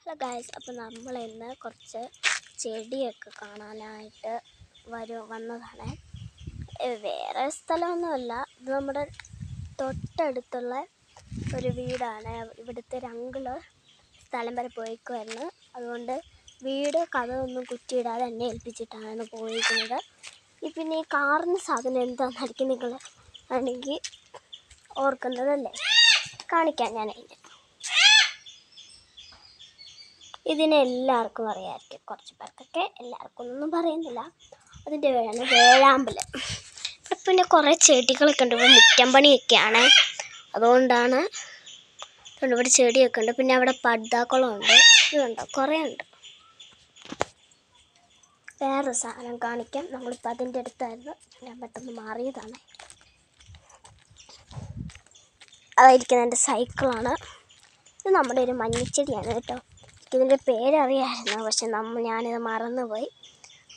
Hello guys, അപ്പോൾ നമ്മൾ ഇന്ന് കുറച്ച് ചെടിയൊക്കെ കാണാനായിട്ട് വന്നതാണ്. വേറെ സ്ഥലമൊന്നുമല്ല, ഇത് നമ്മുടെ തൊട്ടടുത്തുള്ള ഒരു വീടാണ്. ഇവിടുത്തെ ഒരു അങ്കിള് സ്ഥലം വരെ പോയിക്കുമായിരുന്നു. അതുകൊണ്ട് വീട് കഥയൊന്നും കുറ്റിയിടാതെ എന്നെ ഏൽപ്പിച്ചിട്ടാണ് പോയിരിക്കുന്നത്. പിന്നെ ഈ കാറിന് സാധനം എന്താണെന്നായിരിക്കും നിങ്ങൾ ആണെങ്കിൽ ഓർക്കുന്നതല്ലേ? കാണിക്കാം ഞാൻ. ഇതിനെ എല്ലാവർക്കും അറിയാമായിരിക്കും, കുറച്ച് പേർക്കൊക്കെ. എല്ലാവർക്കും ഒന്നും പറയുന്നില്ല. അതിൻ്റെ പേരാണ് വേഴാമ്പൽ. പിന്നെ കുറേ ചെടികളൊക്കെ ഉണ്ട്. ഇവിടെ മുറ്റമ്പണിയൊക്കെയാണ്, അതുകൊണ്ടാണ്. ഇവിടെ ചെടിയൊക്കെ ഉണ്ട്. പിന്നെ അവിടെ പടുതാക്കുളമുണ്ട്. ഇതുണ്ടോ, കുറേ ഉണ്ട്. വേറൊരു സാധനം കാണിക്കാം. നമ്മളിപ്പോൾ അതിൻ്റെ അടുത്തായിരുന്നു, ഞാൻ പെട്ടെന്ന് മാറിയതാണ്. അതായിരിക്കും എൻ്റെ സൈക്കിളാണ്. ഇത് നമ്മുടെ ഒരു മഞ്ഞച്ചെടിയാണ് കേട്ടോ. ഇതിൻ്റെ പേരറിയാമായിരുന്നു, പക്ഷെ ഞാനിത് മറന്നുപോയി.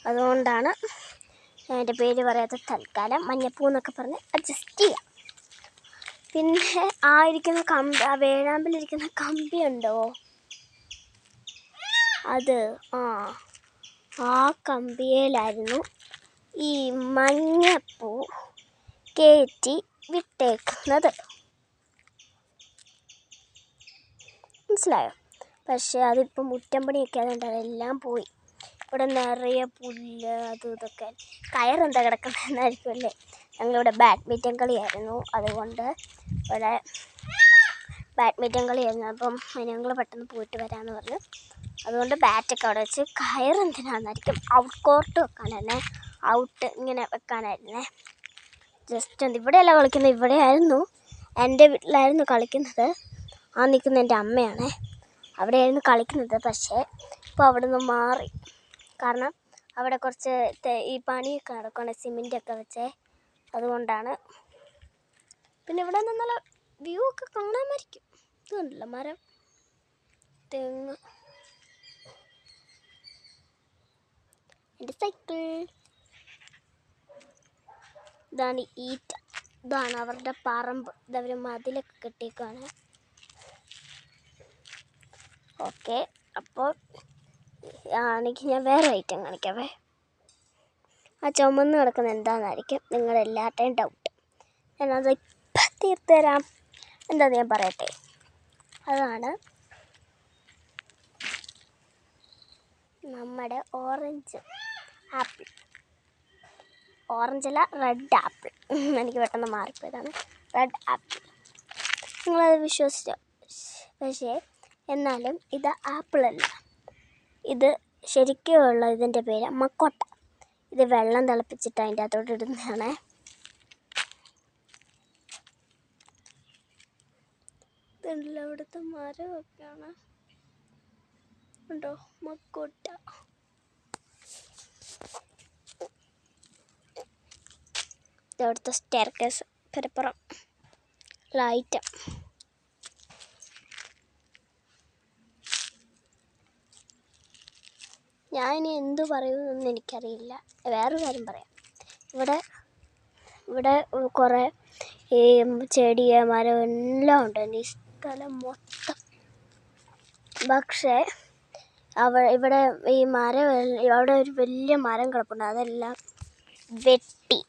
അതുകൊണ്ടാണ് എൻ്റെ പേര് പറയാത്ത. തൽക്കാലം മഞ്ഞപ്പൂ എന്നൊക്കെ പറഞ്ഞ് അഡ്ജസ്റ്റ് ചെയ്യാം. പിന്നെ ആ വേഴാമ്പലിരിക്കുന്ന കമ്പി ഉണ്ടോ, അത് ആ കമ്പിയിലായിരുന്നു ഈ മഞ്ഞപ്പൂ കയറ്റി വിട്ടേക്കുന്നത്. മനസ്സിലായോ? പക്ഷേ അതിപ്പോൾ മുറ്റമ്പണിയൊക്കെ ആയതുകൊണ്ട് അതെല്ലാം പോയി. ഇവിടെ നിറയെ പുല്ല് അതും ഇതൊക്കെ. കയറെന്താ കിടക്കുന്നതെന്നായിരിക്കും അല്ലേ? ഞങ്ങളിവിടെ ബാഡ്മിൻ്റൺ കളിയായിരുന്നു, അതുകൊണ്ട് ഇവിടെ ബാഡ്മിൻ്റൺ കളിയായിരുന്നു. അപ്പം ഞങ്ങൾ പെട്ടെന്ന് പോയിട്ട് വരാമെന്ന് പറഞ്ഞു. അതുകൊണ്ട് ബാറ്റൊക്കെ അവിടെ വെച്ച്. കയറെന്തിനാണെന്നായിരിക്കും, ഔട്ട് കോർട്ട് വെക്കാനായിരുന്നേ, ഔട്ട് ഇങ്ങനെ വെക്കാനായിരുന്നേ. ജസ്റ്റ് ഇവിടെയല്ല കളിക്കുന്നത്, ഇവിടെയായിരുന്നു. എൻ്റെ വീട്ടിലായിരുന്നു കളിക്കുന്നത്. ആ നിൽക്കുന്ന എൻ്റെ അമ്മയാണേ, അവിടെയായിരുന്നു കളിക്കുന്നത്. പക്ഷേ ഇപ്പോൾ അവിടെ നിന്ന് മാറി. കാരണം അവിടെ കുറച്ച് ഈ പണിയൊക്കെ നടക്കുകയാണ്, സിമെൻറ്റൊക്കെ വെച്ചേ, അതുകൊണ്ടാണ്. പിന്നെ ഇവിടെ നിന്നുള്ള വ്യൂ ഒക്കെ കാണാമായിരിക്കും. ഇതുണ്ടല്ലോ മരം, തെങ്ങ്, എൻ്റെ സൈക്കിൾ. ഇതാണ് ഈറ്റ, ഇതാണ് അവരുടെ പറമ്പ്. ഇതവർ മതിലൊക്കെ കെട്ടിയേക്കാണ്. ഓക്കെ, അപ്പോൾ ആണെങ്കിൽ ഞാൻ വേറെ ഐറ്റം കാണിക്കാവേ. ആ ചുമന്ന് കിടക്കുന്ന എന്താണെന്നായിരിക്കും നിങ്ങളെല്ലാവരുടെയും ഡൗട്ട്. ഞാനത് ഇപ്പം തീർത്ത് തരാം. എന്താണെന്ന് ഞാൻ പറയട്ടെ. അതാണ് നമ്മുടെ ഓറഞ്ച് ആപ്പിൾ. ഓറഞ്ചല്ല, റെഡ് ആപ്പിൾ. എനിക്ക് പെട്ടെന്ന് മാറിപ്പോയതാണ്. Red apple. നിങ്ങളത് വിശ്വസിച്ചോ? പക്ഷേ എന്നാലും ഇത് ആപ്പിളല്ല. ഇത് ശരിക്കുമുള്ള ഇതിൻ്റെ പേര് മക്കോട്ട. ഇത് വെള്ളം തിളപ്പിച്ചിട്ട് അതിൻ്റെ അകത്തോട്ട് ഇടുന്നതാണ്. ഇതുണ്ടല്ലോ ഇവിടുത്തെ മരമൊക്കെയാണ്, ഉണ്ടോ മക്കോട്ട. ഇതവിടുത്തെ staircase, പെരപ്പുറം, light. ഞാനിനി എന്തു പറയുമെന്നൊന്നും എനിക്കറിയില്ല. വേറൊരു കാര്യം പറയാം. ഇവിടെ കുറേ ഈ ചെടി മരം എല്ലാം ഉണ്ട്, ഈ സ്ഥലം മൊത്തം. പക്ഷേ ഇവിടെ ഈ മരം, അവിടെ ഒരു വലിയ മരം കിടപ്പുണ്ട്, അതെല്ലാം വെട്ടി.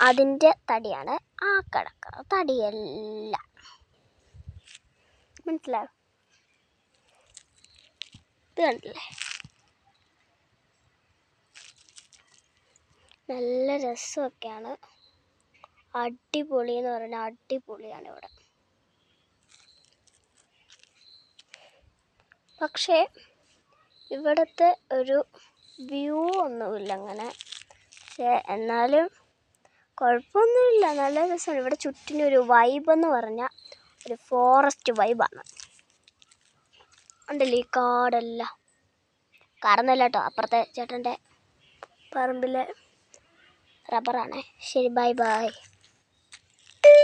അതിൻ്റെ തടിയാണ് ആ കിടക്കുന്നത്, തടിയല്ല. മനസ്സിലായോ? ഇത് കണ്ടില്ലേ? നല്ല രസമൊക്കെയാണ്. അടിപൊളി എന്ന് പറഞ്ഞാൽ അടിപൊളിയാണ് ഇവിടെ. പക്ഷേ ഇവിടുത്തെ ഒരു വ്യൂ ഒന്നുമില്ല അങ്ങനെ. പക്ഷേ എന്നാലും കുഴപ്പമൊന്നുമില്ല, നല്ല രസമാണ്. ഇവിടെ ചുറ്റിനൊരു വൈബെന്ന് പറഞ്ഞാൽ ഒരു ഫോറസ്റ്റ് വൈബാണ്. ഉണ്ടല്ലോ ഈ കാടെല്ലാം. കാടൊന്നുമല്ല കേട്ടോ, അപ്പുറത്തെ ചേട്ടൻ്റെ പറമ്പിലെ റബ്ബറാണേ. ശരി, ബൈ ബൈ.